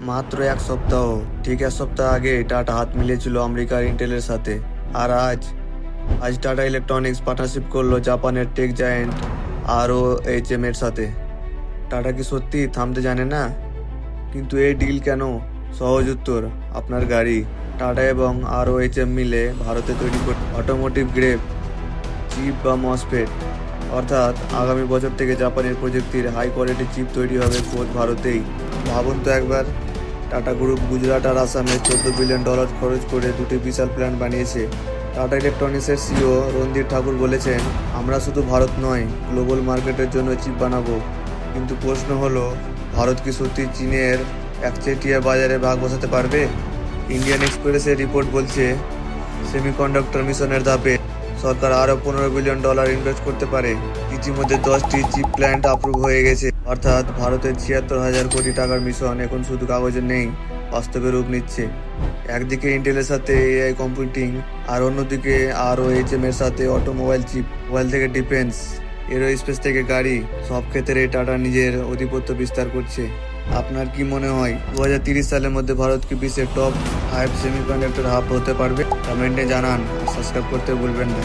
মাত্র এক সপ্তাহ। ঠিক এক সপ্তাহ আগে টাটা হাত মিলিয়েছিল আমেরিকার ইন্টেলের সাথে। আর আজ আজ টাটা ইলেকট্রনিক্স পার্টনারশিপ করলো জাপানের টেক জায়ান্ট ROHM এর সাথে। টাটা কি সত্যি থামতে জানে না? কিন্তু এই ডিল কেন? সহজ উত্তর, আপনার গাড়ি। টাটা এবং ROHM মিলে ভারতে তৈরি করে অটোমোটিভ গ্রেড চিপ বা মসফেট, অর্থাৎ আগামী বছর থেকে জাপানের প্রযুক্তির হাই কোয়ালিটি চিপ তৈরি হবে খোদ ভারতেই। ভাবুন তো একবার, টাটা গ্রুপ গুজরাট আর আসামে $14 বিলিয়ন খরচ করে দুটি বিশাল প্ল্যান্ট বানিয়েছে। টাটা ইলেকট্রনিক্সের সিও রণধীর ঠাকুর বলেছেন, আমরা শুধু ভারত নয়, গ্লোবাল মার্কেটের জন্য চিপ বানাবো। কিন্তু প্রশ্ন হলো, ভারত কি সত্যি চীনের একচেটিয়া বাজারে ভাগ বসাতে পারবে? ইন্ডিয়ান এক্সপ্রেসের রিপোর্ট বলছে, সেমিকন্ডাক্টর মিশনের ধাপে সরকার আরও $15 বিলিয়ন ইনভেস্ট করতে পারে। ইতিমধ্যে 10টি চিপ প্ল্যান্ট অ্যাপ্রুভ হয়ে গেছে, অর্থাৎ ভারতের 76,000 কোটি টাকার মিশন এখন শুধু কাগজে নেই, বাস্তবে রূপ নিচ্ছে। একদিকে ইন্টেলের সাথে AI কম্পিউটিং, আর অন্যদিকে ROHM এর সাথে অটোমোবাইল চিপ। মোবাইল থেকে ডিফেন্স, এরোস্পেস থেকে গাড়ি, সব ক্ষেত্রে টাটা নিজের আধিপত্য বিস্তার করছে। আপনার কি মনে হয় 2030 সালের মধ্যে ভারত কি বিশ্বের টপ 5 সেমিকন্ডাক্টর হাব হতে পারবে? কমেন্টে জানান আর সাবস্ক্রাইব করতে ভুলবেন না।